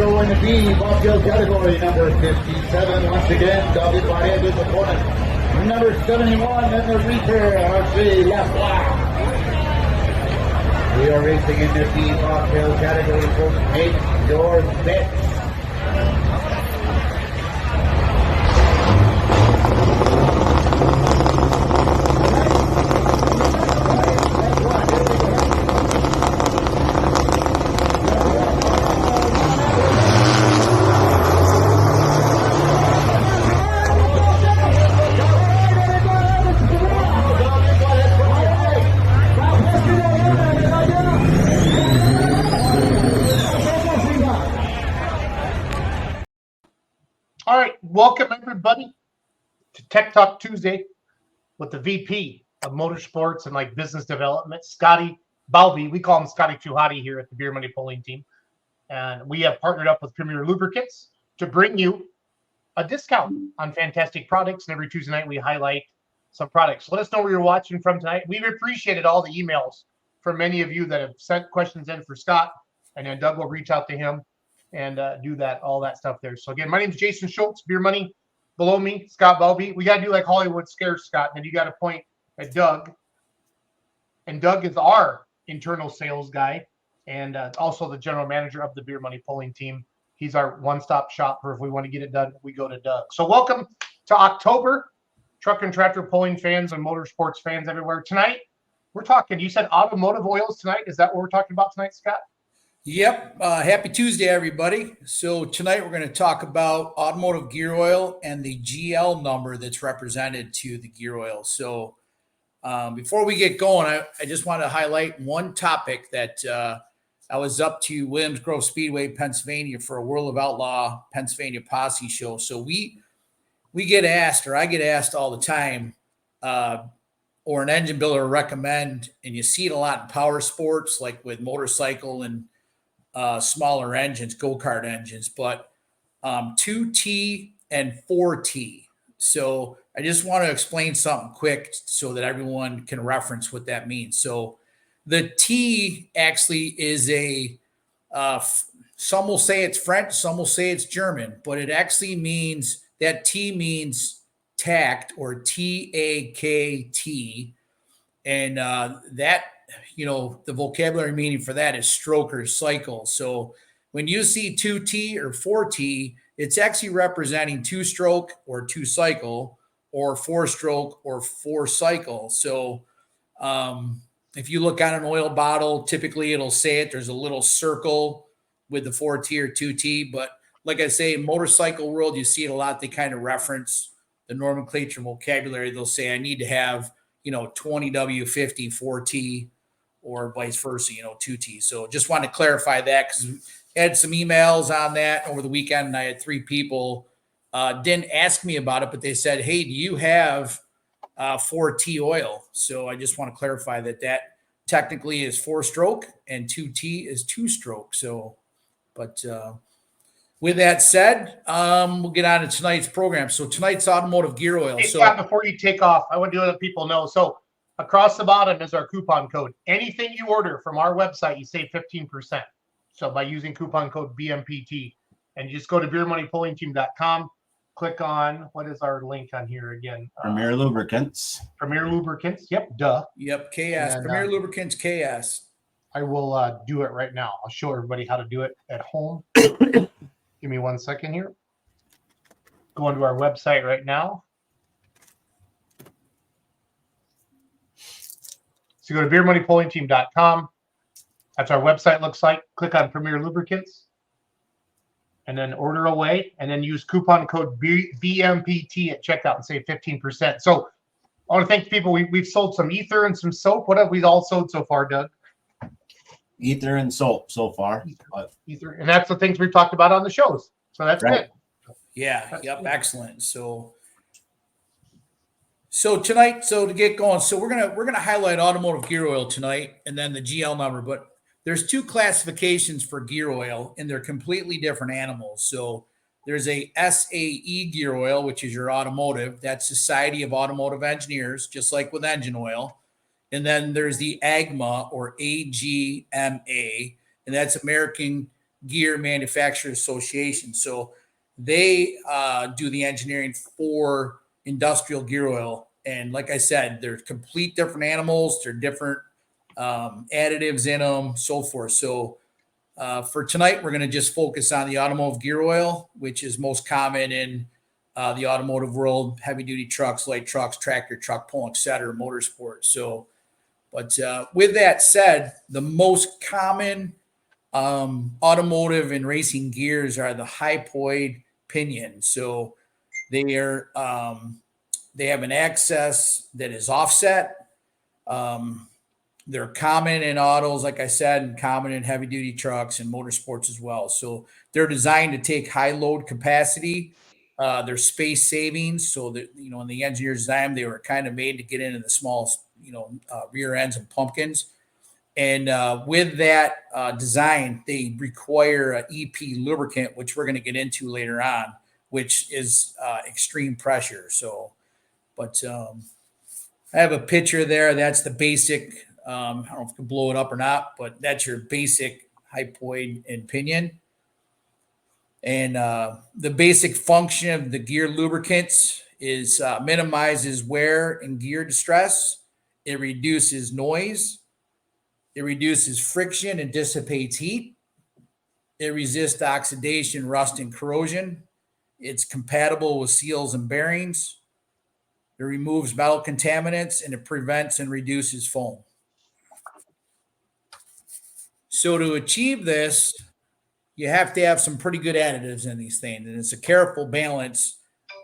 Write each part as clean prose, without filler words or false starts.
Hero in the B, Bobtail category, number 57, once again, dogged by his opponent. Number 71 in the repair, RC left lap. We are racing in the B Bobtail category, folks. Make your bets. All right, welcome everybody to Tech Talk Tuesday with the VP of Motorsports and like business development, Scotty Balby. We call him Scotty Chuhati here at the Beer Money Polling Team, and we have partnered up with Premier Lubricants to bring you a discount on fantastic products. And every Tuesday night we highlight some products. Let us know where you're watching from tonight. We've appreciated all the emails from many of you that have sent questions in for Scott, and then Doug will reach out to him and do that, all that stuff there. So again, my name is Jason Schultz, Beer Money. Below me, Scott Balby. We got to do like Hollywood Scares, Scott, and then you got to point at Doug. And Doug is our internal sales guy and also the general manager of the Beer Money Polling Team. He's our one-stop shop for if we want to get it done, we go to Doug. So welcome to October, truck and tractor polling fans and motorsports fans everywhere. Tonight, we're talking, you said automotive oils tonight. Is that what we're talking about tonight, Scott? Yep. Happy Tuesday, everybody. So tonight we're going to talk about automotive gear oil and the GL number that's represented to the gear oil. So before we get going, I just want to highlight one topic that I was up to Williams Grove Speedway, Pennsylvania for a World of Outlaw Pennsylvania Posse show. So we get asked, or I get asked all the time, or an engine builder recommend, and you see it a lot in power sports, like with motorcycle and smaller engines, go-kart engines, but 2T and 4T. So I just want to explain something quick so that everyone can reference what that means. So the T actually is some will say it's French, some will say it's German, but it actually means, that T means tact, or TAKT. And that, the vocabulary meaning for that is stroke or cycle. So when you see 2T or 4T, it's actually representing 2-stroke or 2-cycle, or 4-stroke or 4-cycle. So if you look on an oil bottle, typically it'll say it. There's a little circle with the 4T or 2T. But like I say, in motorcycle world, you see it a lot. They kind of reference the nomenclature vocabulary. They'll say, I need to have 20W50 4T, or vice versa, 2T. So just want to clarify that, because I had some emails on that over the weekend, and I had 3 people didn't ask me about it, but they said, hey, do you have 4T oil? So I just want to clarify that technically is 4-stroke and 2T is 2-stroke. So, but with that said, we'll get on to tonight's program. So tonight's automotive gear oil. Hey, Scott, before you take off, I want to let people know. So across the bottom is our coupon code. Anything you order from our website, you save 15%. So by using coupon code BMPT, and you just go to beermoneypollingteam.com, click on, what is our link on here again? Premier Lubricants. Premier Lubricants. Yep, duh. Yep, KS. And, Premier Lubricants, KS. I will do it right now. I'll show everybody how to do it at home. Give me 1 second here. Go onto our website right now. So go to beermoneypollingteam.com. That's our website looks like. Click on Premier Lubricants and then order away, and then use coupon code BMPT at checkout and save 15%. So I want to thank people. We've sold some ether and some soap. What have we all sold so far, Doug? Ether and soap so far. Ether. And that's the things we've talked about on the shows. So that's good. Yeah. Yep. Excellent. So tonight, to get going, so we're gonna highlight automotive gear oil tonight, and then the GL number. But there's 2 classifications for gear oil, and they're completely different animals. So there's a SAE gear oil, which is your automotive. That's Society of Automotive Engineers, just like with engine oil. And then there's the AGMA, or AGMA, and that's American Gear Manufacturers Association. So they do the engineering for industrial gear oil. And like I said, they're complete different animals. They're different additives in them, so forth. So for tonight, we're going to just focus on the automotive gear oil, which is most common in the automotive world, heavy duty trucks, light trucks, tractor, truck pulling, et cetera, motorsport. So, but with that said, the most common automotive and racing gears are the hypoid pinion. So they are they have an axis that is offset. They're common in autos, like I said, and common in heavy duty trucks and motorsports as well. So they're designed to take high load capacity. They're space savings. So that, you know, in the engineer's design, they were kind of made to get into the small, rear ends and pumpkins. And with that design, they require an EP lubricant, which we're going to get into later on, which is extreme pressure. So, but I have a picture there. That's the basic. I don't know if I can blow it up or not, but that's your basic hypoid and pinion. And the basic function of the gear lubricants is minimizes wear and gear distress. It reduces noise. It reduces friction and dissipates heat. It resists oxidation, rust, and corrosion. It's compatible with seals and bearings. It removes metal contaminants, and it prevents and reduces foam. So to achieve this, you have to have some pretty good additives in these things, and it's a careful balance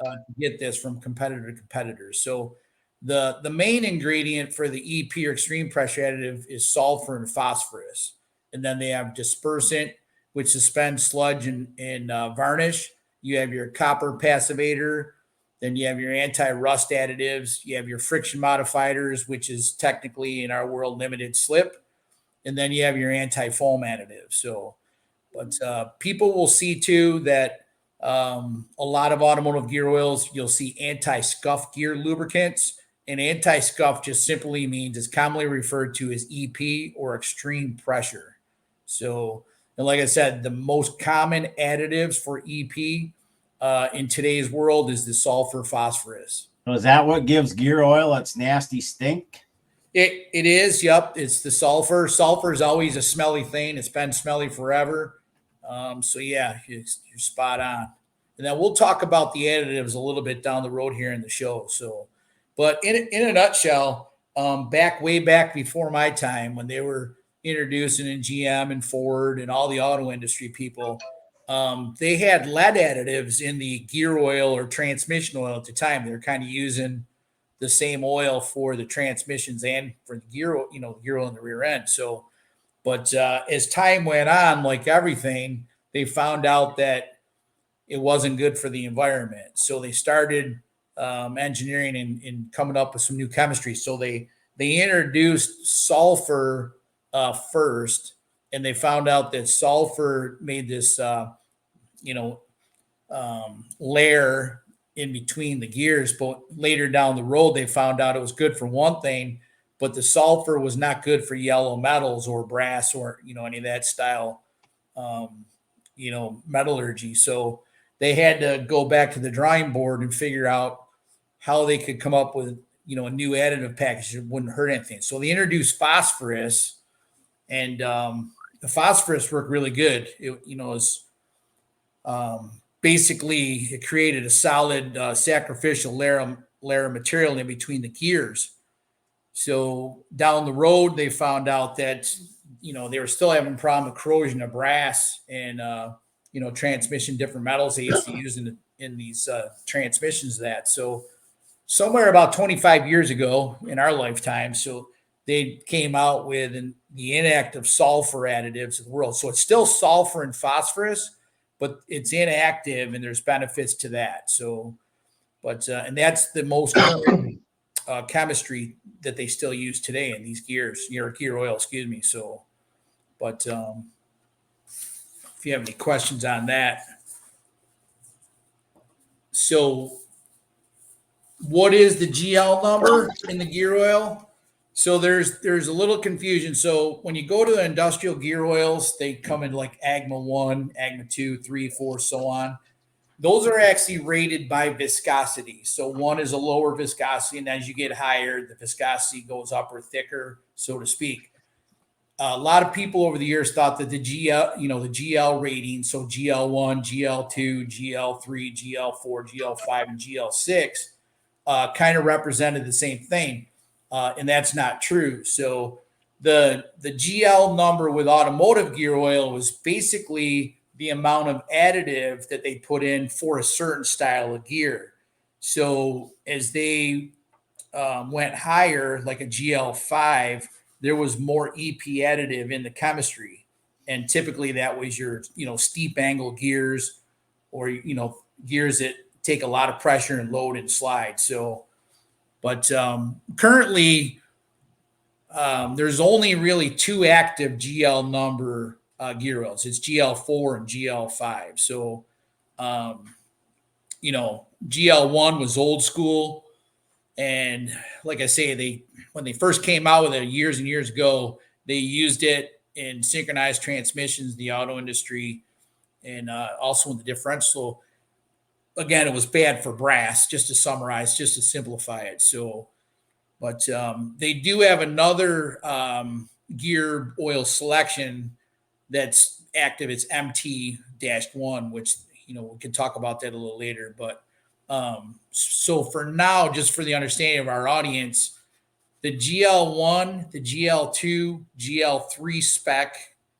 to get this from competitor to competitors. So the main ingredient for the EP or extreme pressure additive is sulfur and phosphorus. And then they have dispersant, which suspends sludge and varnish. You have your copper passivator. Then you have your anti-rust additives. You have your friction modifiers, which is technically in our world limited slip. And then you have your anti-foam additives. So, but people will see too that a lot of automotive gear oils, you'll see anti-scuff gear lubricants. And anti-scuff just simply means it's commonly referred to as EP or extreme pressure. So, and like I said, the most common additives for EP in today's world is the sulfur phosphorus. So is that what gives gear oil its nasty stink? It is, yep. It's the sulfur. Sulfur is always a smelly thing. It's been smelly forever. So yeah, you're spot on. And then we'll talk about the additives a little bit down the road here in the show. So, but in a nutshell, way back before my time, when they were introducing in GM and Ford and all the auto industry people, they had lead additives in the gear oil or transmission oil at the time. They're kind of using the same oil for the transmissions and for the gear, gear oil in the rear end. So, but as time went on, like everything, they found out that it wasn't good for the environment. So they started engineering and coming up with some new chemistry. So they introduced sulfur first, and they found out that sulfur made this, layer in between the gears. But later down the road, they found out it was good for one thing, but the sulfur was not good for yellow metals or brass or, any of that style, metallurgy. So they had to go back to the drawing board and figure out how they could come up with, a new additive package that wouldn't hurt anything. So they introduced phosphorus, and the phosphorus worked really good. Basically, it created a solid sacrificial layer of material in between the gears. So down the road, they found out that, they were still having a problem with corrosion of brass and, transmission, different metals they used to use in these transmissions. So somewhere about 25 years ago in our lifetime, so they came out with the inactive sulfur additives of the world. So it's still sulfur and phosphorus, but it's inactive, and there's benefits to that. So, but and that's the most common chemistry that they still use today in these gears, gear oil, excuse me. So, but if you have any questions on that. So what is the GL number in the gear oil? So there's a little confusion. So when you go to the industrial gear oils, they come in like AGMA 1, AGMA 2, 3, 4, so on. Those are actually rated by viscosity. So 1 is a lower viscosity, and as you get higher, the viscosity goes up or thicker, so to speak. A lot of people over the years thought that the GL rating, so GL1, GL2, GL3, GL4, GL5, and GL6, kind of represented the same thing, and that's not true. So the GL number with automotive gear oil was basically the amount of additive that they put in for a certain style of gear. So as they went higher, like a GL5, there was more EP additive in the chemistry, and typically that was your steep angle gears, or gears that take a lot of pressure and load and slide. So, but currently there's only really 2 active GL number gear oils. It's GL4 and GL5. So, GL1 was old school. And like I say, when they first came out with it years and years ago, they used it in synchronized transmissions, the auto industry, and also in the differential. Again, it was bad for brass, just to summarize, just to simplify it. So, but they do have another gear oil selection that's active. It's MT-1, which, we can talk about that a little later. But so for now, just for the understanding of our audience, the GL1, the GL2, GL3 spec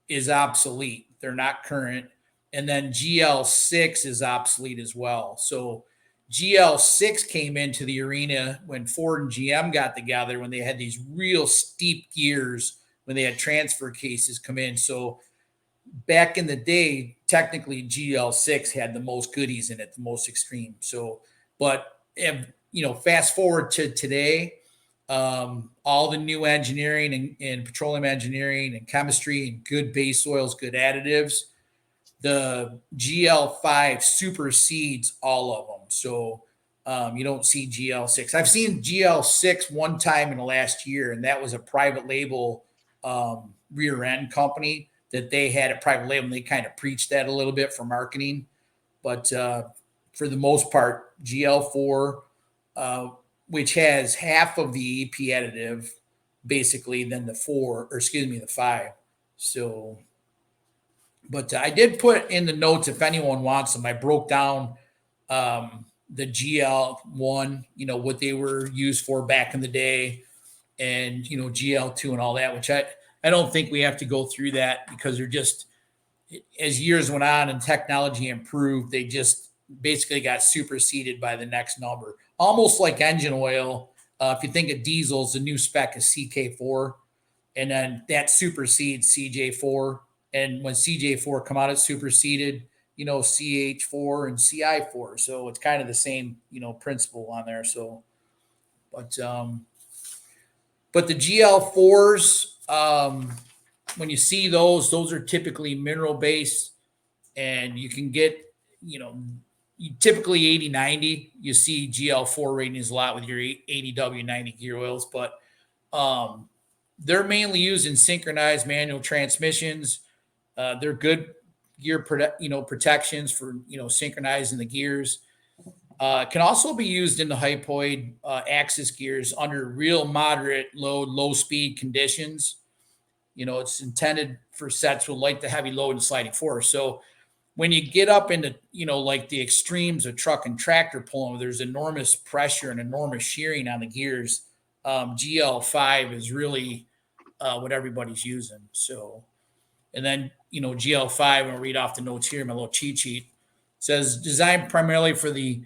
is obsolete. They're not current. And then GL6 is obsolete as well. So GL6 came into the arena when Ford and GM got together, when they had these real steep gears, when they had transfer cases come in. So back in the day, technically GL6 had the most goodies in it, the most extreme. So, but fast forward to today, all the new engineering and petroleum engineering and chemistry and good base oils, good additives, the GL5 supersedes all of them. So you don't see GL6. I've seen GL6 one time in the last year, and that was a private label rear end company that they had a private label, and they kind of preached that a little bit for marketing. But for the most part, GL4, which has half of the EP additive, basically, than the 5. So, but I did put in the notes, if anyone wants them, I broke down the GL1, what they were used for back in the day, and, GL2 and all that, which I don't think we have to go through that, because they're just, as years went on and technology improved, they just basically got superseded by the next number. Almost like engine oil. If you think of diesels, the new spec is CK4, and then that supersedes CJ4. And when CJ4 come out, it superseded, CH4 and CI4. So it's kind of the same, principle on there. So, but the GL4s, when you see those are typically mineral based, and you can get, typically 80-90. You see GL4 ratings a lot with your 80W90 gear oils, but they're mainly used in synchronized manual transmissions. They're good gear protections for synchronizing the gears. Can also be used in the hypoid axis gears under real moderate load, low speed conditions. It's intended for sets with light to heavy load and sliding force. So when you get up into, like the extremes of truck and tractor pulling, there's enormous pressure and enormous shearing on the gears. GL5 is really what everybody's using. So, and then, GL5, I'll read off the notes here, my little cheat sheet. It says designed primarily for the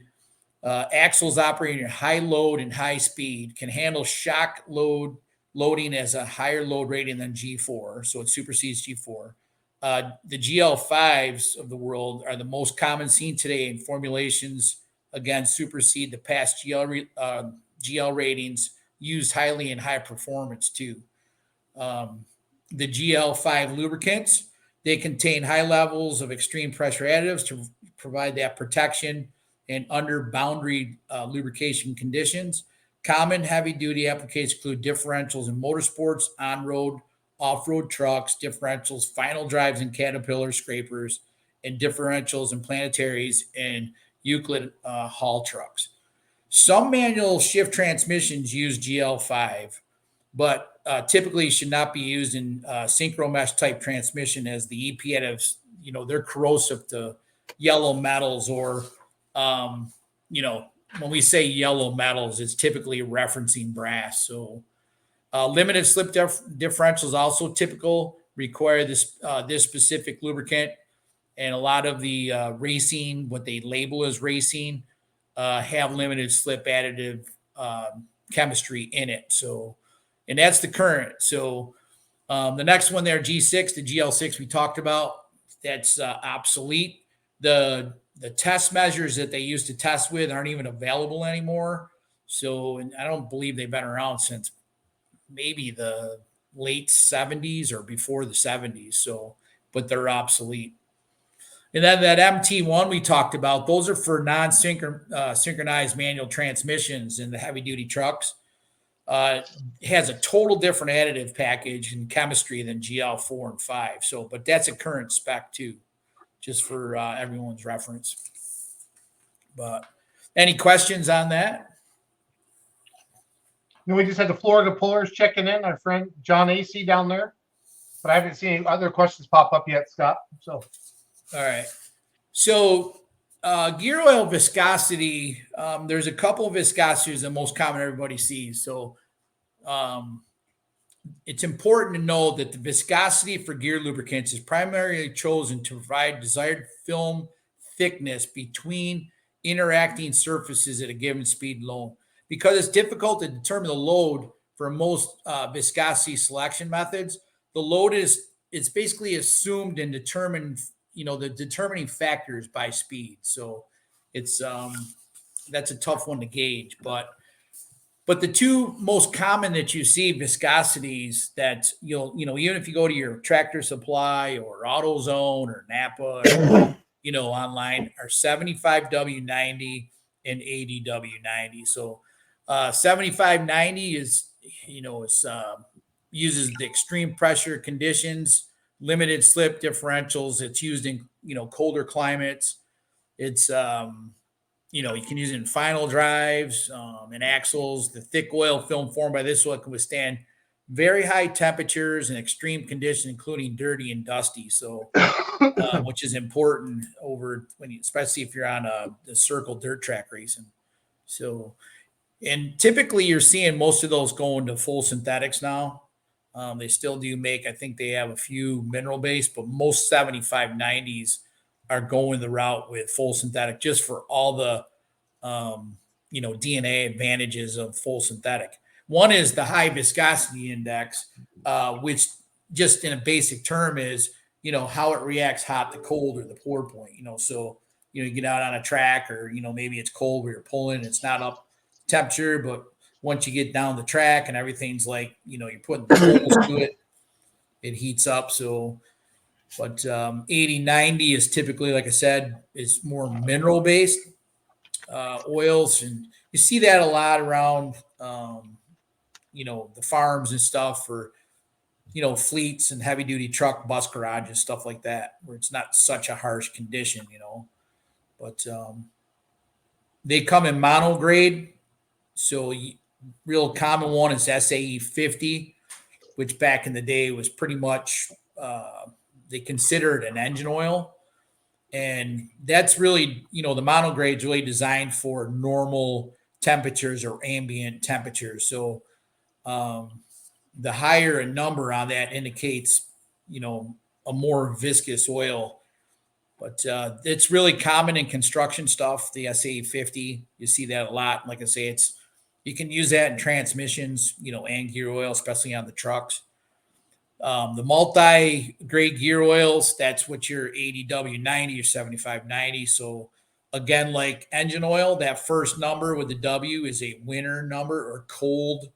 axles operating at high load and high speed, can handle shock loading as a higher load rating than G4. So it supersedes G4. The GL5s of the world are the most common seen today in formulations, again, supersede the past GL ratings, used highly in high performance too. The GL5 lubricants, they contain high levels of extreme pressure additives to provide that protection and under boundary lubrication conditions. Common heavy-duty applications include differentials in motorsports, on-road, off-road trucks, differentials, final drives in Caterpillar scrapers, and differentials in planetaries and Euclid haul trucks. Some manual shift transmissions use GL5, but typically should not be used in synchro mesh type transmission, as the EP additives, they're corrosive to yellow metals, or, when we say yellow metals, it's typically referencing brass. So limited slip differentials also typical, require this specific lubricant. And a lot of the racing, what they label as racing, have limited slip additive chemistry in it. So, and that's the current. So the next one there, G6, the GL6 we talked about, that's obsolete. The test measures that they used to test with aren't even available anymore. So, and I don't believe they've been around since maybe the late 70s or before the 70s. So, but they're obsolete. And then that MT1 we talked about, those are for non-synchronized manual transmissions in the heavy-duty trucks. It has a total different additive package and chemistry than GL4 and 5. So, but that's a current spec too, just for everyone's reference. But any questions on that? We just had the Florida Pullers checking in, our friend John AC down there. But I haven't seen any other questions pop up yet, Scott. So. All right. So gear oil viscosity, there's a couple of viscosities the most common everybody sees. So it's important to know that the viscosity for gear lubricants is primarily chosen to provide desired film thickness between interacting surfaces at a given speed load. Because it's difficult to determine the load for most viscosity selection methods, the load it's basically assumed and determined, the determining factors by speed. So it's that's a tough one to gauge. But the two most common that you see viscosities that even if you go to your Tractor Supply or AutoZone or Napa or, online, are 75W90 and 80W90. So 7590 is, uses the extreme pressure conditions, limited slip differentials. It's used in, colder climates. It's, you can use it in final drives and axles. The thick oil film formed by this oil can withstand very high temperatures and extreme conditions, including dirty and dusty. So, which is important especially if you're on the circle dirt track racing. So, and typically you're seeing most of those going to full synthetics now. They still do make, I think they have a few mineral based, but most 7590s are going the route with full synthetic just for all the, DNA advantages of full synthetic. One is the high viscosity index, which just in a basic term is, how it reacts hot to cold or the pour point, so, you get out on a track or, maybe it's cold where you're pulling, it's not up temperature, but once you get down the track and everything's like, you're putting the coals to it, it heats up. So, but 8090 is typically, like I said, is more mineral based oils. And you see that a lot around, the farms and stuff for, fleets and heavy duty truck bus garages, stuff like that, where it's not such a harsh condition, but they come in mono grade. So real common one is SAE 50, which back in the day was pretty much, they considered an engine oil. And that's really, the mono grade is really designed for normal temperatures or ambient temperatures. So the higher a number on that indicates, a more viscous oil. But it's really common in construction stuff, the SAE 50. You see that a lot. Like I say, you can use that in transmissions, and gear oil, especially on the trucks. The multi-grade gear oils, that's what your 80W90 or 7590. So again, like engine oil, that first number with the W is a winter number or cold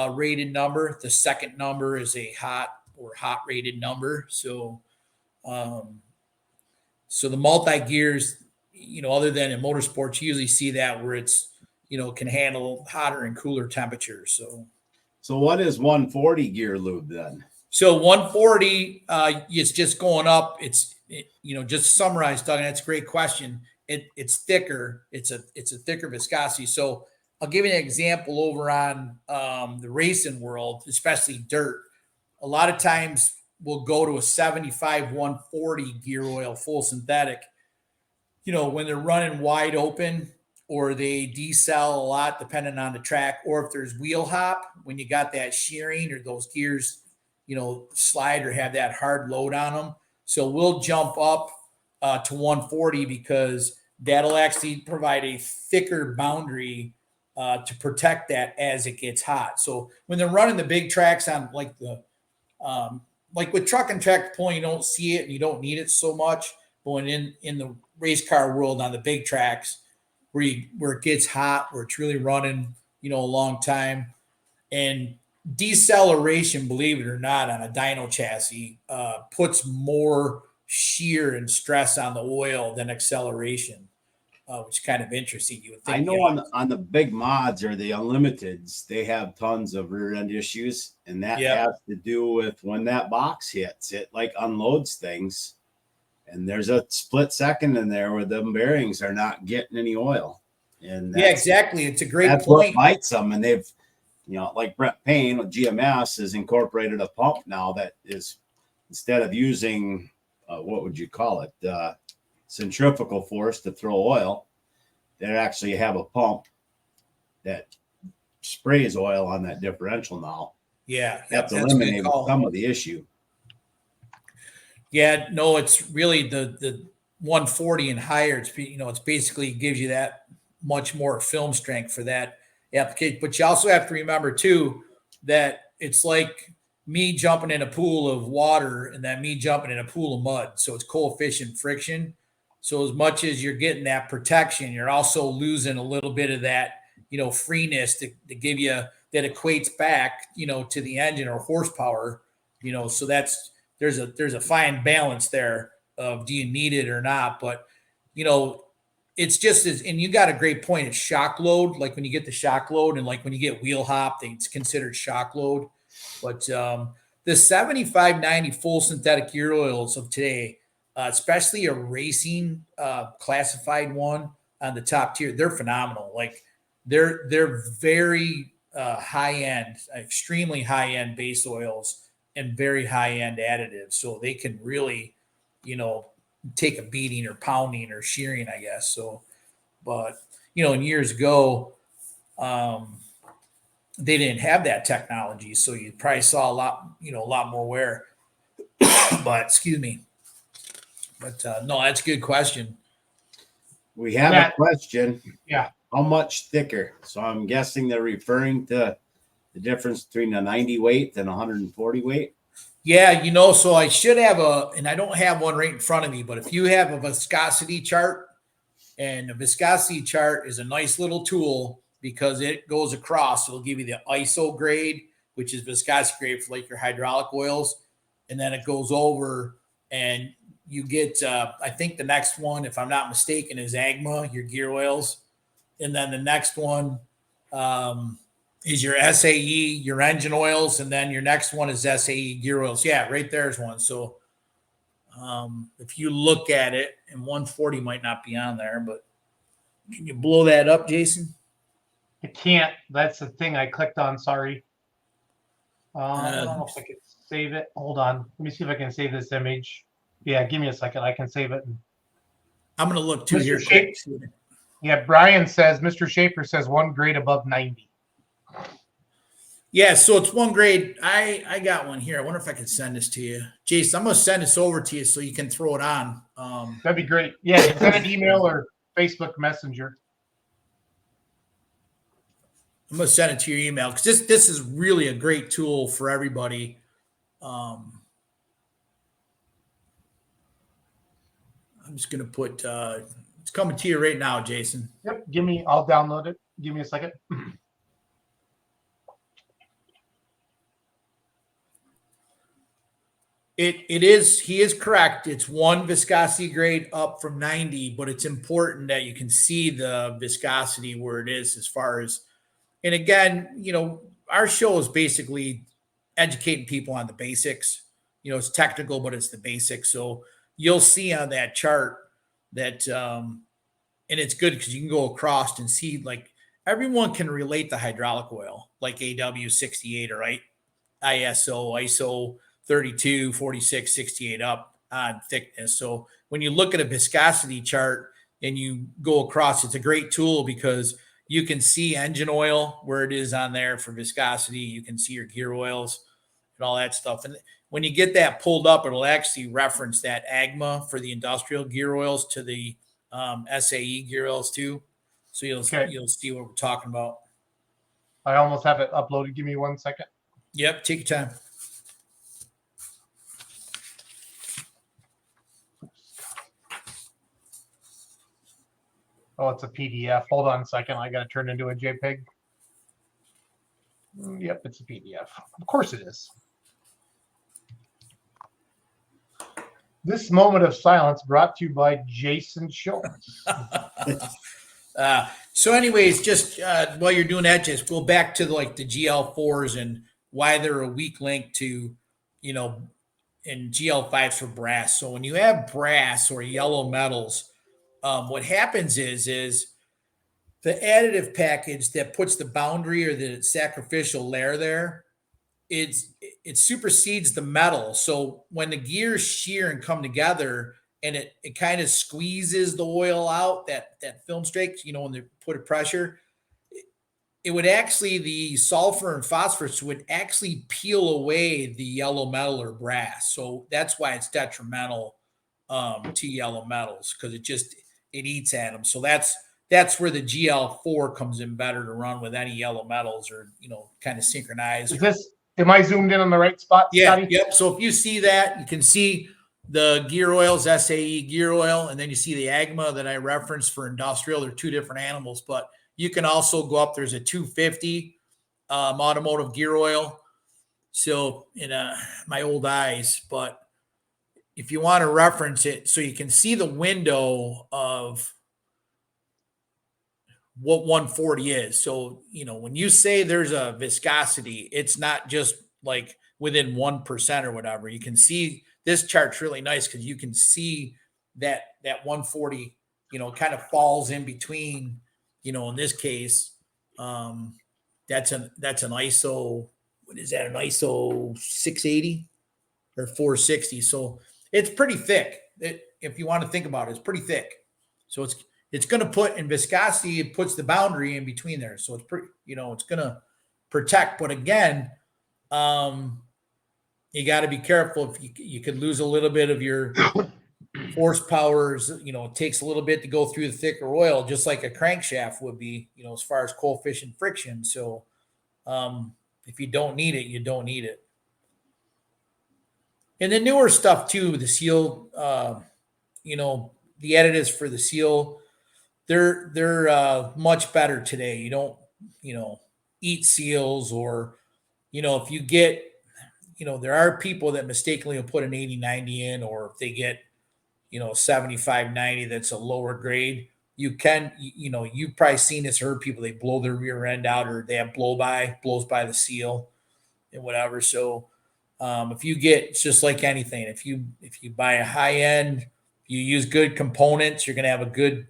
rated number. The second number is a hot or hot rated number. So, so the multi-gears, other than in motorsports, you usually see that where it's, can handle hotter and cooler temperatures. So what is 140 gear lube then? So 140 is just going up. Just to summarize, Doug, and that's a great question. It's thicker. It's a thicker viscosity. So I'll give you an example over on the racing world, especially dirt. A lot of times we'll go to a 75 140 gear oil full synthetic. When they're running wide open, or they decel a lot depending on the track, or if there's wheel hop, when you got that shearing or those gears, slide or have that hard load on them. So we'll jump up to 140 because that'll actually provide a thicker boundary to protect that as it gets hot. So when they're running the big tracks on like with truck and tractor pulling, you don't see it and you don't need it so much. But when in the race car world on the big tracks, where it gets hot, where it's really running, a long time, and deceleration, believe it or not, on a dyno chassis puts more shear and stress on the oil than acceleration, which is kind of interesting. You would think. I know on the big mods or the unlimiteds, they have tons of rear end issues, and that has to do with when that box hits, it like unloads things. And there's a split second in there where the bearings are not getting any oil. And exactly. It's a great that's point. What bites them. And they've, like Brett Payne with GMS has incorporated a pump now that is, instead of using, what would you call it? Centrifugal force to throw oil, they actually have a pump that sprays oil on that differential now. Yeah. That's eliminating some of the issue. Yeah, no, it's really the 140 and higher. It's basically gives you that much more film strength for that application. But you also have to remember too that it's like me jumping in a pool of water and then me jumping in a pool of mud. So it's coefficient friction. So as much as you're getting that protection, you're also losing a little bit of that, freeness to give you that equates back, to the engine or horsepower. So there's a fine balance there of do you need it or not. But, it's just and you got a great point. It's shock load. Like when you get the shock load and like when you get wheel hop, it's considered shock load. But the 7590 full synthetic gear oils of today, especially a racing classified one on the top tier, they're phenomenal. Like they're very high end, extremely high end base oils and very high-end additives. So they can really, take a beating or pounding or shearing, I guess. So, but, in years ago, they didn't have that technology. So you probably saw a lot more wear. But, excuse me. But, no, that's a good question. We have a question. Yeah. How much thicker? So I'm guessing they're referring to the difference between a 90 weight and 140 weight? Yeah, so I should have and I don't have one right in front of me, but if you have a viscosity chart, and a viscosity chart is a nice little tool because it goes across, it'll give you the ISO grade, which is viscosity grade for like your hydraulic oils. And then it goes over and you get, I think the next one, if I'm not mistaken, is AGMA, your gear oils. And then the next one, is your SAE, your engine oils, and then your next one is SAE gear oils. Yeah, right there's one. So if you look at it, and 140 might not be on there, but can you blow that up, Jason? I can't. That's the thing I clicked on. Sorry. I don't know if I can save it. Hold on. Let me see if I can save this image. Yeah, give me a second. I can save it. I'm going to look too here. Yeah, Brian says, Mr. Schaefer says 1 grade above 90. Yeah, so it's 1 grade. I got one here. I wonder if I could send this to you. Jason, I'm going to send this over to you so you can throw it on. That'd be great. Yeah, send an email or Facebook Messenger. I'm going to send it to your email because this is really a great tool for everybody. I'm just going to put it's coming to you right now, Jason. Yep, I'll download it. Give me a second. It is, he is correct. It's one viscosity grade up from 90, but it's important that you can see the viscosity where it is as far as, and again, our show is basically educating people on the basics. It's technical, but it's the basics. So you'll see on that chart that, and it's good because you can go across and see, like, everyone can relate the hydraulic oil, like AW68 or ISO 32, 46, 68 up on thickness. So when you look at a viscosity chart and you go across, it's a great tool because you can see engine oil where it is on there for viscosity. You can see your gear oils and all that stuff. And when you get that pulled up, it'll actually reference that AGMA for the industrial gear oils to the SAE gear oils too. So you'll see what we're talking about. I almost have it uploaded. Give me 1 second. Yep, take your time. Oh, it's a PDF. Hold on a second. I got to turn into a JPEG. Yep, it's a PDF. Of course it is. This moment of silence brought to you by Jason Schultz. So anyways, just while you're doing that, just go back to the GL4s and why they're a weak link to, and GL5s for brass. So when you have brass or yellow metals, what happens is the additive package that puts the boundary or the sacrificial layer there, it supersedes the metal. So when the gears shear and come together and it kind of squeezes the oil out, that film streak, when they put a pressure, it would actually, the sulfur and phosphorus would actually peel away the yellow metal or brass. So that's why it's detrimental to yellow metals, because it eats at them. So that's where the GL4 comes in better to run with any yellow metals, or kind of synchronize. Am I zoomed in on the right spot, Yeah, Scotty? yep. So if you see that, you can see the gear oils, SAE gear oil, and then you see the AGMA that I referenced for industrial. They're two different animals, but you can also go up. There's a 250 automotive gear oil. So in my old eyes, but if you want to reference it, so you can see the window of what 140 is. So, when you say there's a viscosity, it's not just like within 1% or whatever. You can see this chart's really nice because you can see that 140, kind of falls in between, in this case, that's an ISO, what is that? An ISO 680 or 460. So it's pretty thick. If you want to think about it, it's pretty thick. So it's going to put in viscosity, it puts the boundary in between there. So it's pretty, it's going to protect. But again, you got to be careful. If you could lose a little bit of your horsepower. It takes a little bit to go through the thicker oil, just like a crankshaft would be, as far as coefficient friction. So if you don't need it, you don't need it. And the newer stuff too, the seal, the additives for the seal, they're much better today. You don't, eat seals, or, if you get, there are people that mistakenly will put an 80-90 in, or if they get, 75-90, that's a lower grade. You can, you've probably seen this, heard people, they blow their rear end out, or they have blows by the seal and whatever. So if you get, it's just like anything, if you buy a high end, you use good components, you're going to have a good,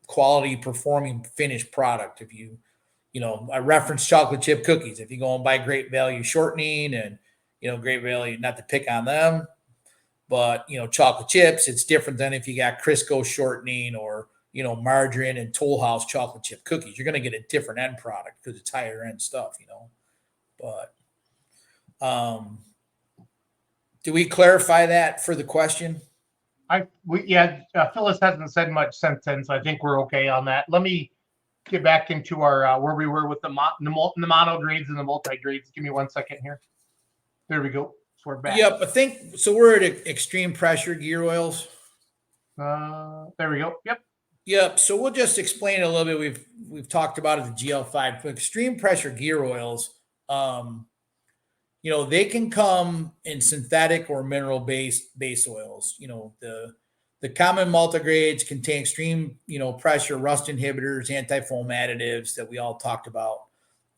quality performing finished product. If you, I reference chocolate chip cookies. If you go and buy Great Value shortening and, Great Value, not to pick on them, but, chocolate chips, it's different than if you got Crisco shortening or, margarine and Toll House chocolate chip cookies. You're going to get a different end product because it's higher end stuff, but do we clarify that for the question? Phyllis hasn't said much since then, so I think we're okay on that. Let me get back into our where we were with the mono grades and the multi grades. Give me 1 second here. There we go. So we're back. Yep, I think so. We're at extreme pressure gear oils. There we go. Yep. So we'll just explain it a little bit. We've talked about it, the GL5. For extreme pressure gear oils, they can come in synthetic or mineral based base oils. The common multigrades contain extreme, pressure, rust inhibitors, anti-foam additives that we all talked about.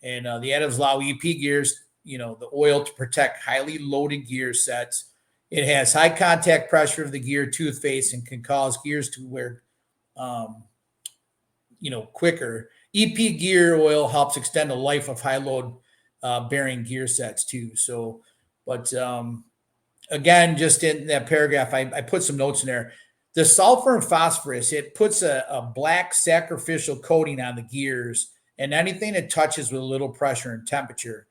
And the additives allow EP gears, the oil to protect highly loaded gear sets. It has high contact pressure of the gear tooth face and can cause gears to wear, quicker. EP gear oil helps extend the life of high load bearing gear sets too. So, but again, just in that paragraph, I put some notes in there. The sulfur and phosphorus, it puts a black sacrificial coating on the gears and anything that touches with a little pressure and temperature.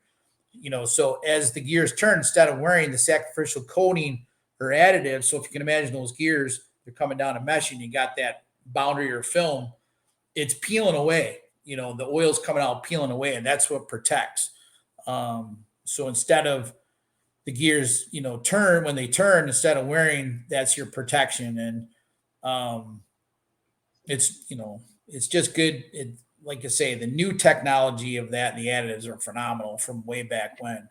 So as the gears turn, instead of wearing the sacrificial coating or additive, so if you can imagine those gears, they're coming down a mesh and you got that boundary or film, it's peeling away. The oil's coming out peeling away, and that's what protects. So instead of the gears, turn when they turn, instead of wearing, that's your protection. And it's just good. Like I say, the new technology of that and the additives are phenomenal from way back when.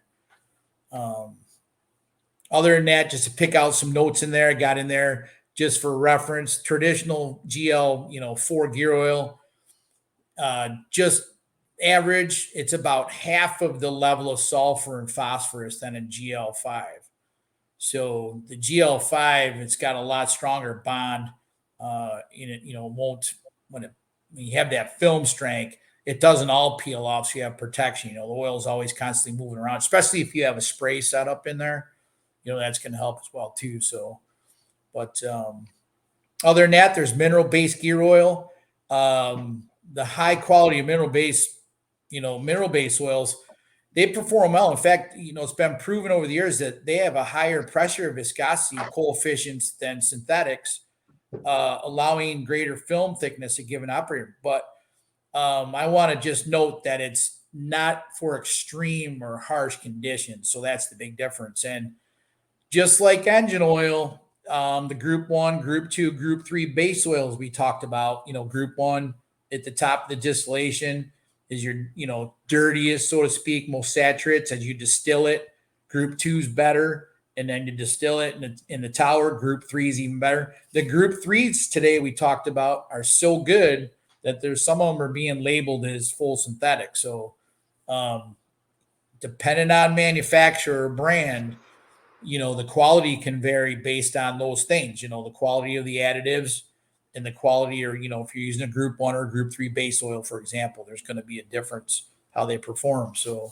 Other than that, just to pick out some notes in there, I got in there just for reference. Traditional GL, 4 gear oil, just average, it's about half of the level of sulfur and phosphorus than a GL5. So the GL5, it's got a lot stronger bond in it. Won't when you have that film strength, it doesn't all peel off, so you have protection. The oil is always constantly moving around, especially if you have a spray setup in there. That's going to help as well too. So, but other than that, there's mineral-based gear oil. The high quality of mineral-based oils, they perform well. In fact, it's been proven over the years that they have a higher pressure viscosity coefficients than synthetics, allowing greater film thickness at given operator. But I want to just note that it's not for extreme or harsh conditions. So that's the big difference. And just like engine oil, the group 1, group 2, group 3 base oils we talked about, group 1 at the top of the distillation is your, dirtiest, so to speak, most saturates. As you distill it, group 2 is better. And then you distill it in the tower, group 3 is even better. The group 3s today we talked about are so good that there's some of them are being labeled as full synthetic. So depending on manufacturer or brand, the quality can vary based on those things, the quality of the additives and the quality, or, if you're using a group 1 or a group 3 base oil, for example, there's going to be a difference how they perform. So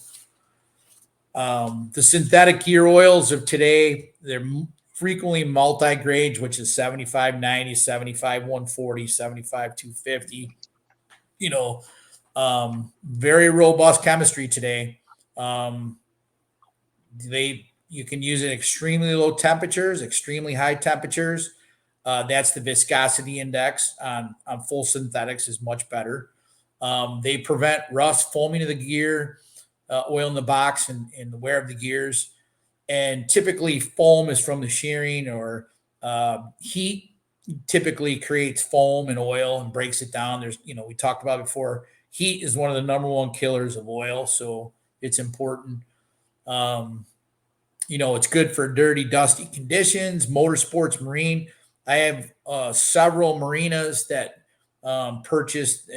the synthetic gear oils of today, they're frequently multi-grades, which is 75-90, 75-140, 75-250, very robust chemistry today. You can use it at extremely low temperatures, extremely high temperatures. That's the viscosity index on full synthetics is much better. They prevent rust, foaming of the gear, oil in the box and the wear of the gears. And typically foam is from the shearing, or heat typically creates foam and oil and breaks it down. There's, we talked about before, heat is one of the number one killers of oil. So it's important. It's good for dirty, dusty conditions, motorsports, marine. I have several marinas that purchased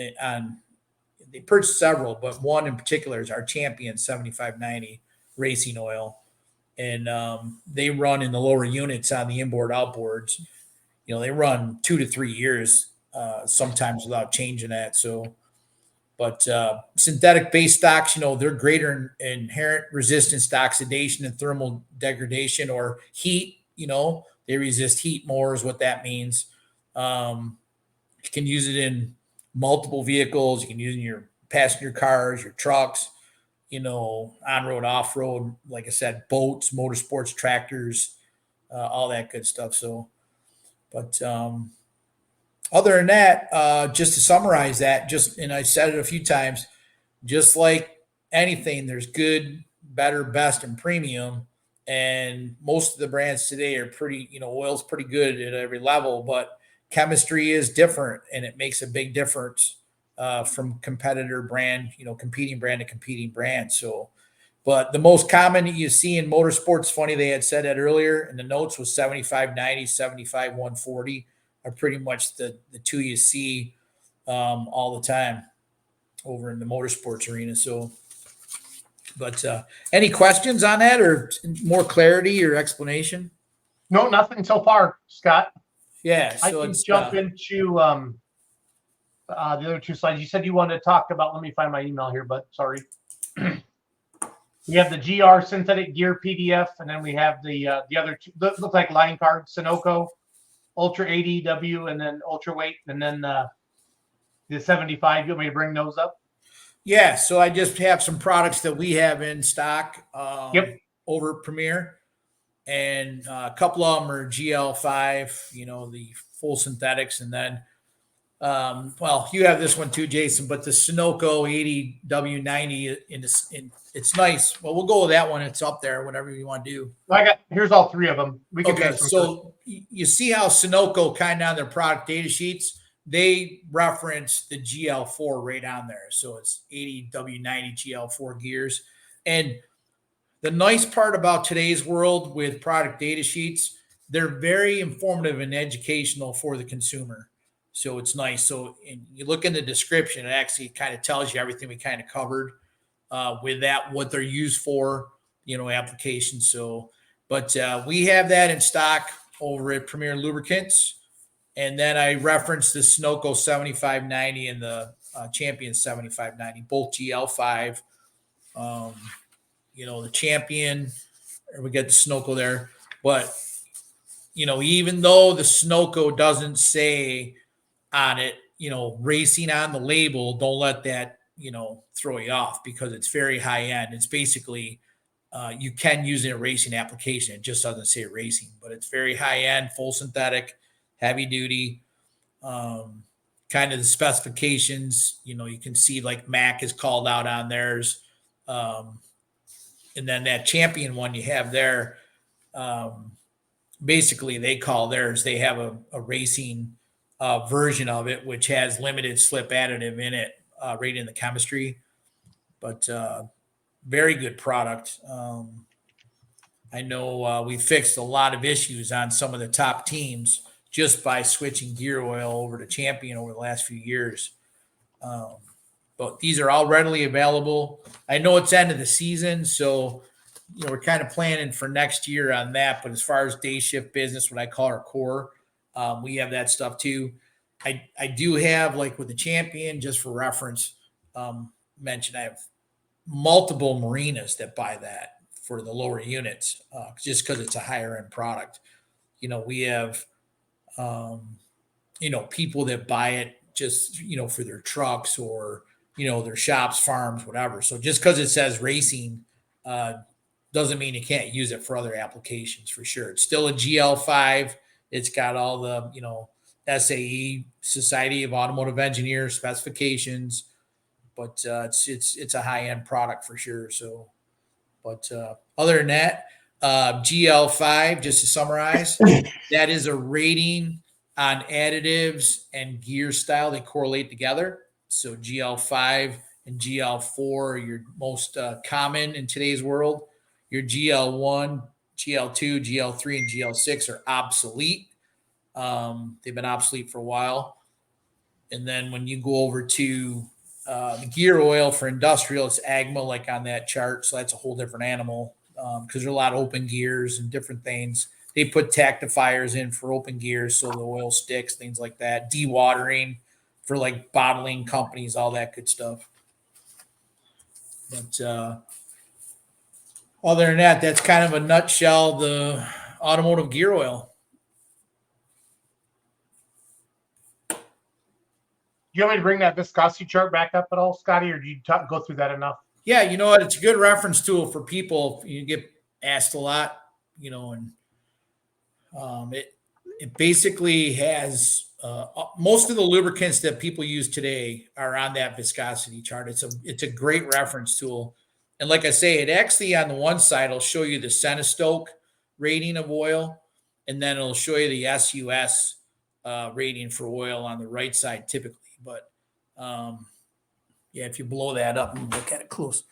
they purchased several, but one in particular is our Champion 7590 racing oil. And they run in the lower units on the inboard outboards. They run 2 to 3 years sometimes without changing that. So, but synthetic base stocks, they're greater inherent resistance to oxidation and thermal degradation or heat. They resist heat more is what that means. You can use it in multiple vehicles. You can use it in your passenger cars, your trucks, on-road, off-road, like I said, boats, motorsports, tractors, all that good stuff. So, but other than that, just to summarize that, and I said it a few times, just like anything, there's good, better, best, and premium. And most of the brands today are pretty, oil's pretty good at every level, but chemistry is different, and it makes a big difference from competitor brand, competing brand to competing brand. So, But the most common you see in motorsports, funny they had said that earlier in the notes, was 7590, 75 140 are pretty much the two you see all the time over in the motorsports arena. So, but any questions on that or more clarity or explanation? No, nothing so far, Scott. Yeah, I so can it's jump into the other two slides. You said you wanted to talk about. Let me find my email here, but sorry. We have the GR synthetic gear PDF, and then we have the other two look like line cards: Sunoco, Ultra 80W, and then Ultra Weight, and then the 75. You want me to bring those up? Yeah, so I just have some products that we have in stock Yep. over at Premier, and a couple of them are GL5, the full synthetics, and then well, you have this one too, Jason, but the Sunoco 80W90 it's nice. Well, we'll go with that one. It's up there, whatever you want to do. Here's all three of them. We can Okay, so you see how Sunoco kind of on their product data sheets, they reference the GL4 right on there. So it's 80W90 GL4 gears. And the nice part about today's world with product data sheets, they're very informative and educational for the consumer. So it's nice. So you look in the description, it actually kind of tells you everything we kind of covered with that, what they're used for, applications. So, but we have that in stock over at Premier Lubricants. And then I referenced the Sunoco 7590 and the Champion 7590, both GL5. The Champion, we got the Sunoco there. But, even though the Sunoco doesn't say on it, racing on the label, don't let that, throw you off because it's very high end. It's basically, you can use it in a racing application. It just doesn't say racing, but it's very high end, full synthetic, heavy duty, kind of the specifications, you can see like Mac is called out on theirs. And then that Champion one you have there, basically they call theirs, they have a racing version of it, which has limited slip additive in it, right in the chemistry, but very good product. I know we fixed a lot of issues on some of the top teams just by switching gear oil over to Champion over the last few years. But these are all readily available. I know it's end of the season, so we're kind of planning for next year on that. But as far as day shift business, what I call our core, we have that stuff too. I do have, like with the Champion, just for reference, mention I have multiple marinas that buy that for the lower units, just because it's a higher end product. We have people that buy it just, for their trucks or, their shops, farms, whatever. So just because it says racing doesn't mean you can't use it for other applications for sure. It's still a GL5. It's got all the, SAE, Society of Automotive Engineers specifications, but it's a high-end product for sure. So, but other than that, GL5, just to summarize, that is a rating on additives and gear style. They correlate together. So GL5 and GL4 are your most common in today's world. Your GL1, GL2, GL3, and GL6 are obsolete. They've been obsolete for a while. And then when you go over to the gear oil for industrial, it's AGMA, like on that chart. So that's a whole different animal because there's a lot of open gears and different things. They put tactifiers in for open gears so the oil sticks, things like that. Dewatering for like bottling companies, all that good stuff. But other than that, that's kind of a nutshell, the automotive gear oil. Do you want me to bring that viscosity chart back up at all, Scotty, or do you go through that enough? Yeah, you know what? It's a good reference tool for people. You get asked a lot, and it basically has most of the lubricants that people use today are on that viscosity chart. It's a great reference tool. And like I say, it actually on the one side will show you the Centistoke rating of oil, and then it'll show you the SUS rating for oil on the right side typically. But yeah, if you blow that up and look at it close,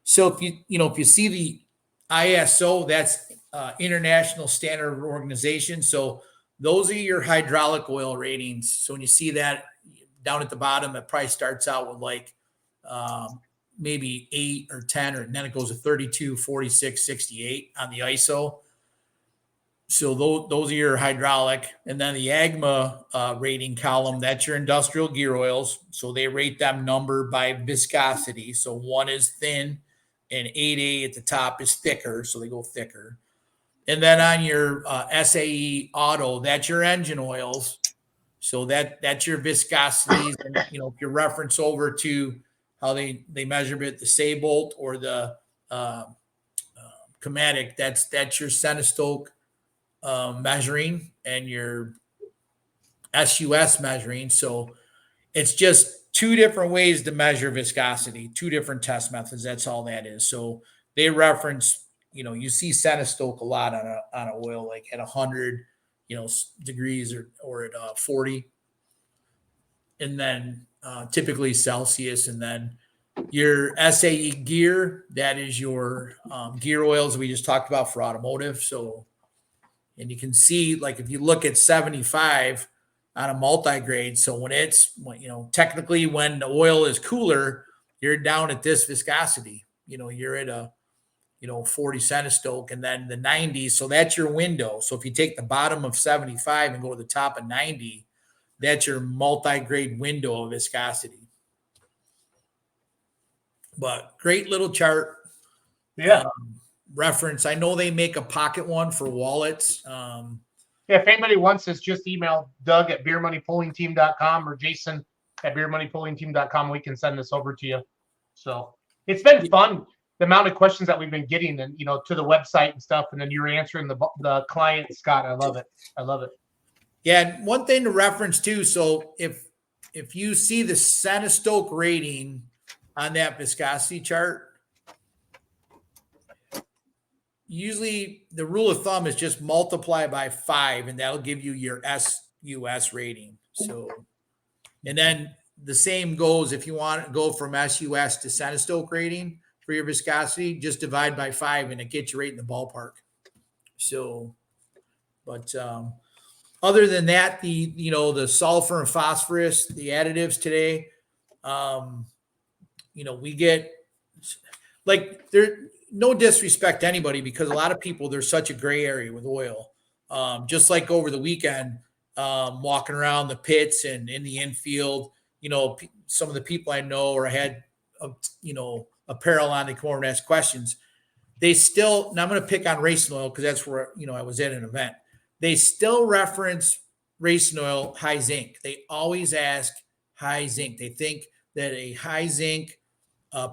So if you see the ISO, that's International Standard Organization. So those are your hydraulic oil ratings. So when you see that down at the bottom, it probably starts out with like maybe 8 or 10, and then it goes to 32, 46, 68 on the ISO. So those are your hydraulic. And then the AGMA rating column, that's your industrial gear oils. So they rate them number by viscosity. So 1 is thin and 8A at the top is thicker. So they go thicker. And then on your SAE auto, that's your engine oils. So that's your viscosities. And, if you reference over to how they measure it, the Saybolt or the Chromatic, that's your Centistoke measuring and your SUS measuring. So it's just 2 different ways to measure viscosity, 2 different test methods. That's all that is. So they reference, you see Centistoke a lot on an oil, like at 100, degrees or at 40. And then typically Celsius. And then your SAE gear, that is your gear oils we just talked about for automotive. So, and you can see, like, if you look at 75 on a multi-grade, so when technically when the oil is cooler, you're down at this viscosity, you're at a, 40 Centistoke, and then the 90. So that's your window. So if you take the bottom of 75 and go to the top of 90, that's your multi-grade window of viscosity. But great little chart. Yeah. Reference. I know they make a pocket one for wallets. If anybody wants this, just email Doug at beermoneypullingteam.com or Jason at beermoneypullingteam.com. We can send this over to you. So it's been fun. The amount of questions that we've been getting and, to the website and stuff. And then you're answering the client, Scott. I love it. I love it. Yeah. One thing to reference too. So if you see the Centistoke rating on that viscosity chart, usually the rule of thumb is just multiply by 5, and that'll give you your SUS rating. So, and then the same goes if you want to go from SUS to Centistoke rating for your viscosity, just divide by 5 and it gets you right in the ballpark. So, but other than that, the sulfur and phosphorus, the additives today, we get, like, there, no disrespect to anybody, because a lot of people, there's such a gray area with oil. Just like over the weekend, walking around the pits and in the infield, some of the people I know or had, apparel on, they come over and ask questions. They still, now I'm going to pick on racing oil because that's where, I was at an event. They still reference racing oil, high zinc. They always ask high zinc. They think that a high zinc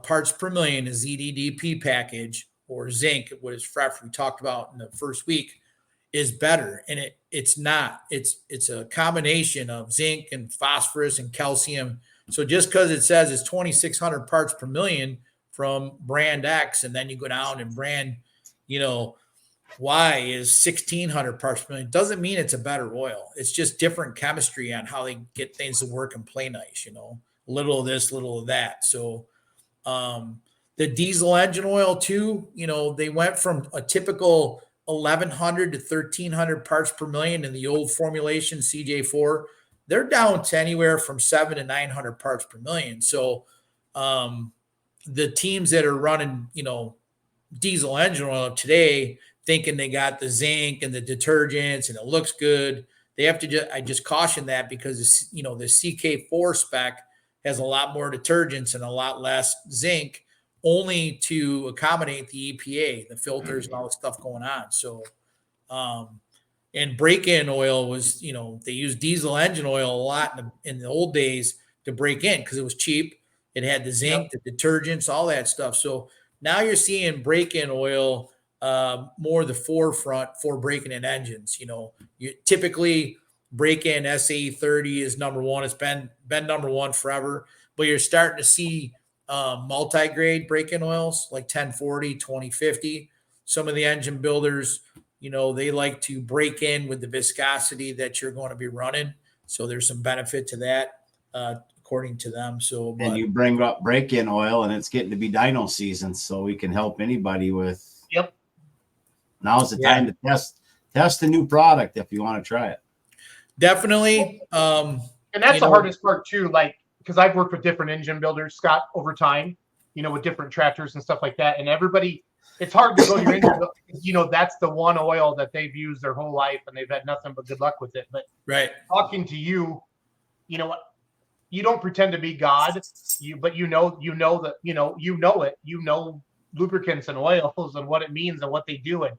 parts per million, a ZDDP package, or zinc, what is FREF we talked about in the first week, is better. And it's not. It's a combination of zinc and phosphorus and calcium. So just because it says it's 2,600 parts per million from brand X, and then you go down and brand, Y is 1,600 parts per million, doesn't mean it's a better oil. It's just different chemistry on how they get things to work and play nice, a little of this, little of that. So the diesel engine oil too, they went from a typical 1,100 to 1,300 parts per million in the old formulation CJ4. They're down to anywhere from 700 to 900 parts per million. So the teams that are running, diesel engine oil today, thinking they got the zinc and the detergents and it looks good, they have to I just caution that, because the CK4 spec has a lot more detergents and a lot less zinc, only to accommodate the EPA, the filters and all the stuff going on. So, and break-in oil was, they used diesel engine oil a lot in the old days to break in because it was cheap. It had the zinc, the detergents, all that stuff. So now you're seeing break-in oil more the forefront for breaking in engines. You typically break-in SAE 30 is number one. It's been number one forever, but you're starting to see multi-grade break-in oils like 1040, 2050. Some of the engine builders, they like to break in with the viscosity that you're going to be running. So there's some benefit to that. Of according to them. So, And but you bring up break-in oil, and it's getting to be dyno season, so we can help anybody with. Yep. Now's the Yeah. time to test the new product if you want to try it. definitely, And that's the hardest part too, like, because I've worked with different engine builders, Scott, over time, with different tractors and stuff like that. And everybody, it's hard to go to your engine builder because, that's the one oil that they've used their whole life and they've had nothing but good luck with it. But right. talking to you, what, you don't pretend to be God, but you know it, lubricants and oils and what it means and what they do. And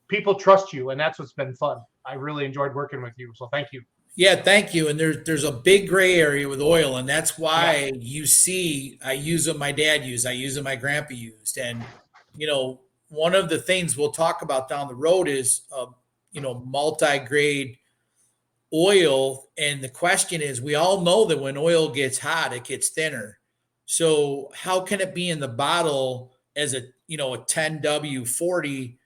people trust you. And that's what's been fun. I really enjoyed working with you. So thank you. Yeah, thank you. And there's a big gray area with oil, and that's why you see I use them. My dad used. I use them. My grandpa used. And one of the things we'll talk about down the road is multi-grade oil. And the question is, we all know that when oil gets hot, it gets thinner. So how can it be in the bottle as a 10W40?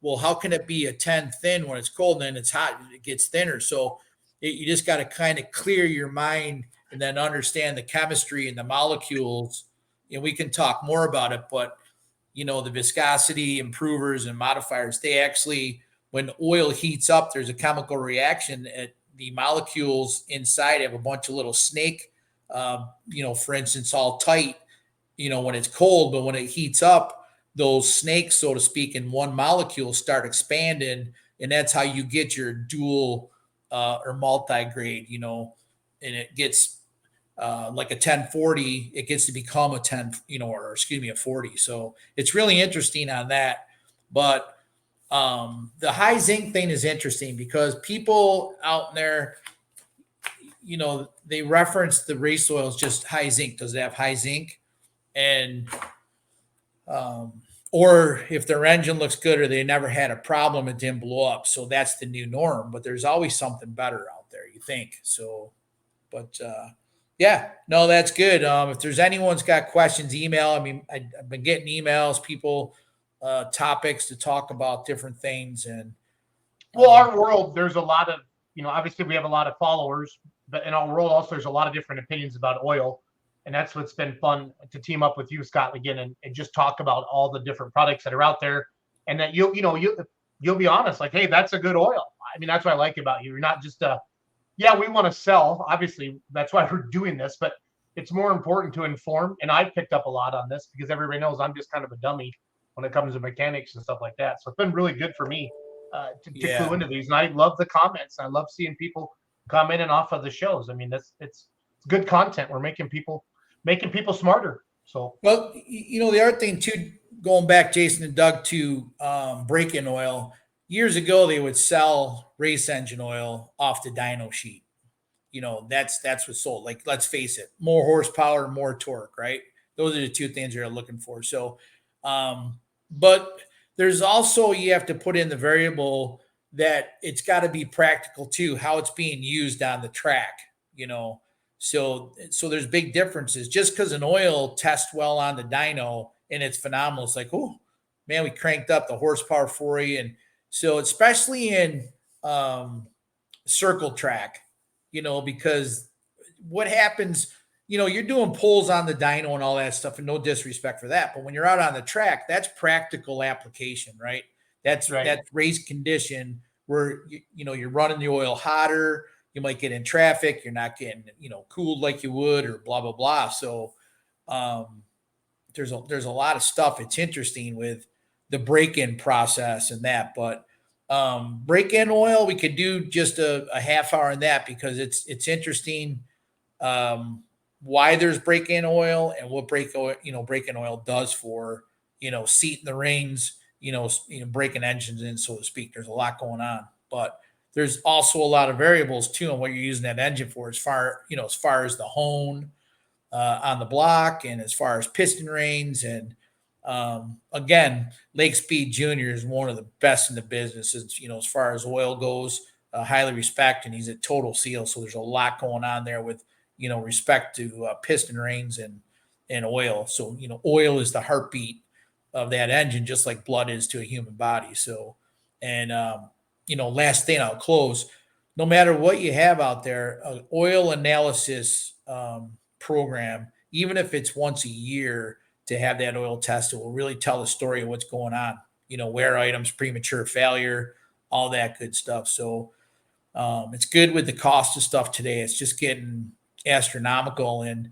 Well, how can it be a 10 thin when it's cold and then it's hot? It gets thinner. So you just got to kind of clear your mind and then understand the chemistry and the molecules. And we can talk more about it, but the viscosity improvers and modifiers, they actually, when oil heats up, there's a chemical reaction at the molecules inside have a bunch of little snake, for instance, all tight, when it's cold, but when it heats up, those snakes, so to speak, in one molecule start expanding. And that's how you get your dual or multi-grade, and it gets like a 1040, it gets to become a 10, a 40. So it's really interesting on that. But the high zinc thing is interesting because people out there, they reference the race oil as just high zinc. Does it have high zinc? And or if their engine looks good or they never had a problem, it didn't blow up. So that's the new norm, but there's always something better out there, you think. So, but yeah, no, that's good. If there's anyone's got questions, email. I mean, I've been getting emails, people, topics to talk about different things. And well, our world, there's a lot of, obviously we have a lot of followers, but in our world also there's a lot of different opinions about oil. And that's what's been fun to team up with you, Scott, again, and just talk about all the different products that are out there. And that you'll be honest, like, hey, that's a good oil. I mean, that's what I like about you. You're not just we want to sell. Obviously, that's why we're doing this, but it's more important to inform. And I've picked up a lot on this because everybody knows I'm just kind of a dummy when it comes to mechanics and stuff like that. So it's been really good for me to clue into these. And I love the comments. I love seeing people come in and off of the shows. I mean, it's good content. We're making people smarter. So, well, the other thing too, going back, Jason and Doug, to break-in oil, years ago, they would sell race engine oil off the dyno sheet. That's what's sold. Like, let's face it, more horsepower, more torque, right? Those are the two things you're looking for. So, but there's also, you have to put in the variable that it's got to be practical too, how it's being used on the track, So there's big differences. Just because an oil tests well on the dyno and it's phenomenal, it's like, oh man, we cranked up the horsepower for you. And so especially in circle track, because what happens, you're doing pulls on the dyno and all that stuff, and no disrespect for that, but when you're out on the track, that's practical application, right? That's right. That's race condition where you're running the oil hotter. You might get in traffic. You're not getting, cooled like you would, or blah, blah, blah. So there's a lot of stuff. It's interesting with the break-in process and that, but break-in oil, we could do just a half hour on that because it's interesting why there's break-in oil and what break-in oil does for, seating the reins, breaking engines in, so to speak. There's a lot going on, but there's also a lot of variables too on what you're using that engine for, as far as the hone on the block, and as far as piston reins. And again, Lake Speed Jr. is one of the best in the business, as far as oil goes. Highly respect, and he's at Total Seal, so there's a lot going on there with respect to piston reins and oil. So oil is the heartbeat of that engine, just like blood is to a human body. So, and last thing I'll close, no matter what you have out there, oil analysis program, even if it's once a year, to have that oil tested will really tell the story of what's going on. Wear items, premature failure, all that good stuff. So it's good with the cost of stuff today. It's just getting astronomical. And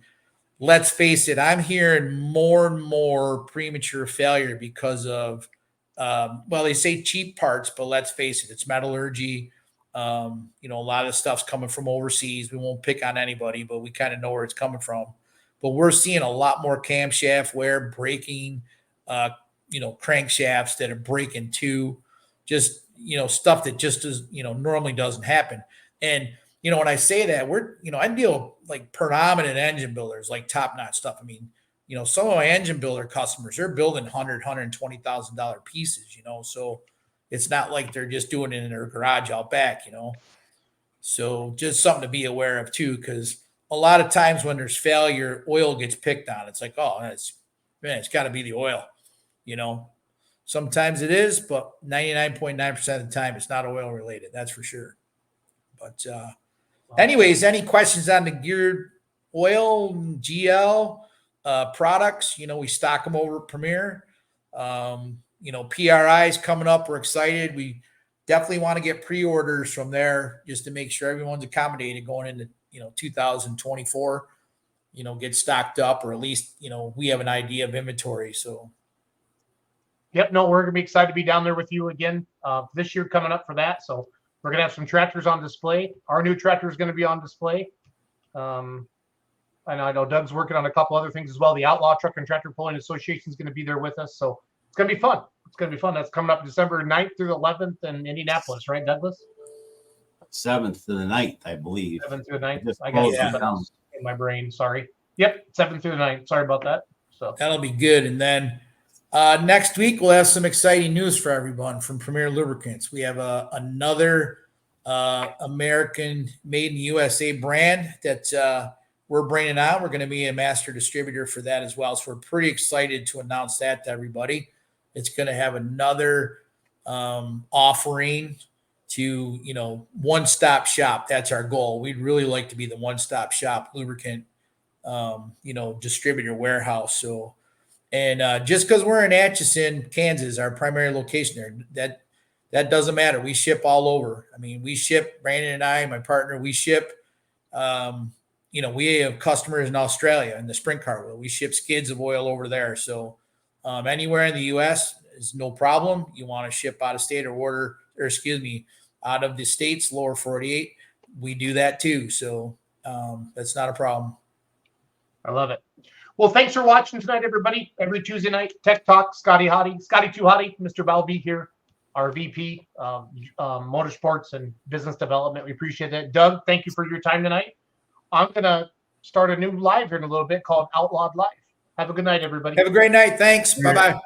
let's face it, I'm hearing more and more premature failure because of, they say cheap parts, but let's face it, it's metallurgy. A lot of stuff's coming from overseas. We won't pick on anybody, but we kind of know where it's coming from. But we're seeing a lot more camshaft wear, breaking, crankshafts that are breaking too. Just, stuff that just does, normally doesn't happen. And, when I say that, I deal with like predominant engine builders, like top-notch stuff. I mean, some of my engine builder customers, they're building $120,000 pieces, so it's not like they're just doing it in their garage out back, So just something to be aware of too, because a lot of times when there's failure, oil gets picked on. It's like, oh, it's got to be the oil, Sometimes it is, but 99.9% of the time, it's not oil related. That's for sure. But anyways, any questions on the geared oil, GL products? We stock them over at Premier. PRI is coming up. We're excited. We definitely want to get pre-orders from there just to make sure everyone's accommodated going into 2024. Get stocked up, or at least we have an idea of inventory. So. Yep, no, we're going to be excited to be down there with you again this year coming up for that. So we're going to have some tractors on display. Our new tractor is going to be on display. I know Doug's working on a couple other things as well. The Outlaw Truck and Tractor Pulling Association is going to be there with us. So it's going to be fun. That's coming up December 9th through the 11th in Indianapolis, right, Douglas? 7th to the 9th, I believe. 7th through the 9th. I got something else in my brain. Sorry. Yep, 7th through the 9th. Sorry about that. So that'll be good. And then next week, we'll have some exciting news for everyone from Premier Lubricants. We have another American made in the USA brand that we're bringing out. We're going to be a master distributor for that as well. So we're pretty excited to announce that to everybody. It's going to have another offering to, one-stop shop. That's our goal. We'd really like to be the one-stop shop lubricant, distributor warehouse. So, and just because we're in Atchison, Kansas, our primary location there, that doesn't matter. We ship all over. I mean, we ship, Brandon and I, my partner, we ship, we have customers in Australia in the sprint car wheel. We ship skids of oil over there. So anywhere in the U.S. is no problem. You want to ship out of state out of the states, lower 48, we do that too. So that's not a problem. I love it. Well, thanks for watching tonight, everybody. Every Tuesday night, Tech Talk, Scotty Too Hottie, Mr. Balby here, our VP of Motorsports and Business Development. We appreciate that. Doug, thank you for your time tonight. I'm going to start a new live here in a little bit called Outlawed Live. Have a good night, everybody. Have a great night. Thanks. Bye-bye.